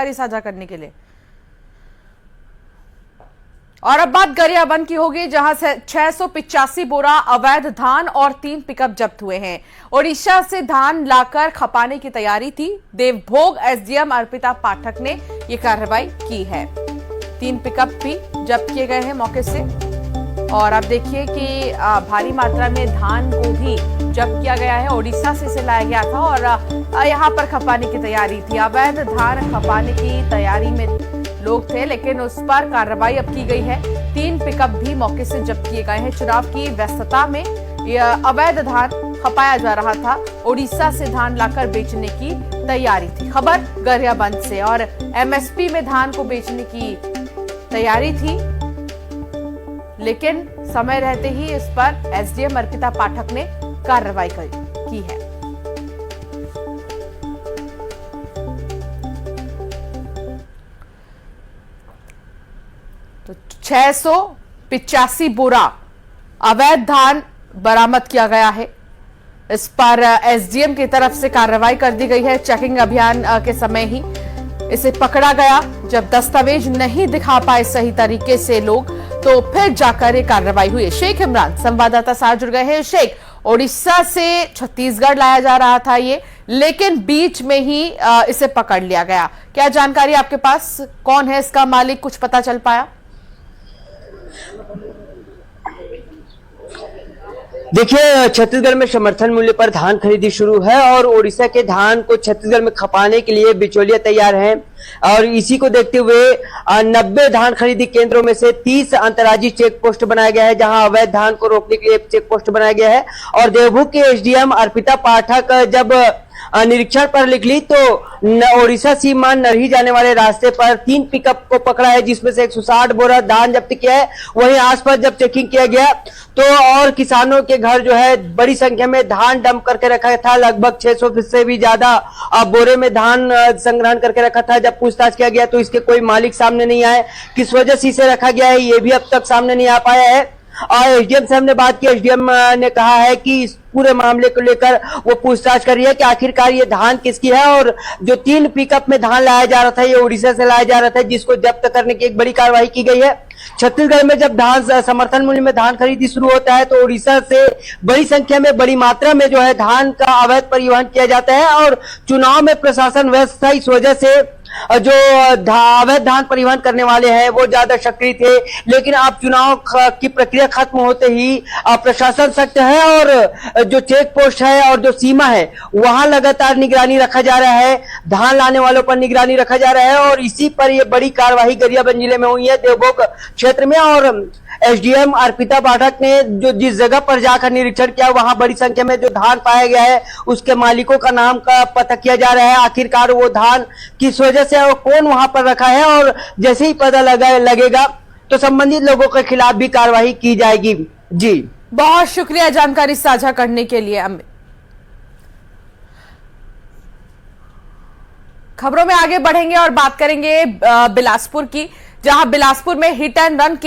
साझा करने के लिए। और अब बात गरियाबंद की होगी, जहां से 685 बोरा अवैध धान और 3 पिकअप जब्त हुए हैं। ओडिशा से धान लाकर खपाने की तैयारी थी। देवभोग एसडीएम अर्पिता पाठक ने यह कार्रवाई की है। 3 पिकअप भी जब्त किए गए हैं मौके से। और अब देखिए कि भारी मात्रा में धान को भी जब्त किया गया है। ओडिशा से इसे लाया गया था और यहां पर खपाने की तैयारी थी। अवैध धान खपाने की तैयारी में लोग थे, लेकिन उस पर कार्रवाई अब की गई है। 3 पिकअप भी मौके से जब्त किए गए हैं। चुनाव की व्यस्तता में यह अवैध धान खपाया जा रहा था। ओडिशा से धान लाकर बेचने की तैयारी थी। खबर गरियाबंद से। और एमएसपी में धान को बेचने की तैयारी थी, लेकिन समय रहते ही इस पर एसडीएम अर्पिता पाठक ने कार्रवाई की है। तो 685 बोरा अवैध धान बरामद किया गया है। इस पर एसडीएम की तरफ से कार्रवाई कर दी गई है। चेकिंग अभियान के समय ही इसे पकड़ा गया। जब दस्तावेज नहीं दिखा पाए सही तरीके से लोग, तो फिर जाकर ये कार्रवाई हुई। शेख इमरान संवाददाता साथ जुड़ गए हैं। शेख, ओडिशा से छत्तीसगढ़ लाया जा रहा था ये, लेकिन बीच में ही इसे पकड़ लिया गया। क्या जानकारी आपके पास? कौन है इसका मालिक, कुछ पता चल पाया? देखिए, छत्तीसगढ़ में समर्थन मूल्य पर धान खरीदी शुरू है और ओडिशा के धान को छत्तीसगढ़ में खपाने के लिए बिचौलिया तैयार हैं। और इसी को देखते हुए 90 धान खरीदी केंद्रों में से 30 अंतर्राज्यीय चेक पोस्ट बनाया गया है, जहां अवैध धान को रोकने के लिए चेक पोस्ट बनाया गया है। और देवभोग के एसडीएम अर्पिता पाठक जब निरीक्षण पर निकली तो ओडिशा सीमा नरही जाने वाले रास्ते पर 3 पिकअप को पकड़ा है, जिसमें से 160 बोरा धान जब्त किया है। वहीं आसपास जब चेकिंग किया गया तो और किसानों के घर जो है बड़ी संख्या में धान डंप करके रखा था। लगभग 600 से भी ज्यादा बोरे में धान संग्रहण करके रखा था। जब पूछताछ किया गया तो इसके कोई मालिक सामने नहीं आए। किस वजह से इसे रखा गया है ये भी अब तक सामने नहीं आ पाया है। और एसडीएम से हमने बात की। एसडीएम ने कहा है कि इस पूरे मामले को लेकर वो पूछताछ कर रही है कि आखिरकार ये धान किसकी है। और जो 3 पिकअप में धान लाया जा रहा था, ये ओडिशा से लाया जा रहा था, जिसको जब्त करने की एक बड़ी कार्रवाई की गई है। छत्तीसगढ़ में जब धान समर्थन मूल्य में धान खरीदी शुरू होता है तो ओडिशा से बड़ी संख्या में, बड़ी मात्रा में जो है धान का अवैध परिवहन किया जाता है। और चुनाव में प्रशासन व्यस्त था, इस वजह से जो अवैध धान परिवहन करने वाले हैं वो ज्यादा सक्रिय थे। लेकिन अब चुनाव की प्रक्रिया खत्म होते ही प्रशासन सख्त है और जो चेक पोस्ट है और जो सीमा है वहां लगातार निगरानी रखा जा रहा है। धान लाने वालों पर निगरानी रखा जा रहा है और इसी पर यह बड़ी कार्रवाई गरियाबंद जिले में हुई है, देवभोग क्षेत्र में। और एसडीएम अर्पिता पाठक ने जो जिस जगह पर जाकर निरीक्षण किया, वहां बड़ी संख्या में जो धान पाया गया है उसके मालिकों का नाम का पता किया जा रहा है। आखिरकार वो धान किस वजह से और कौन वहां पर रखा है, और जैसे ही पता लगेगा तो संबंधित लोगों के खिलाफ भी कार्रवाई की जाएगी। जी, बहुत शुक्रिया जानकारी साझा करने के लिए। खबरों में आगे बढ़ेंगे और बात करेंगे बिलासपुर की, जहां बिलासपुर में हिट एंड रन केस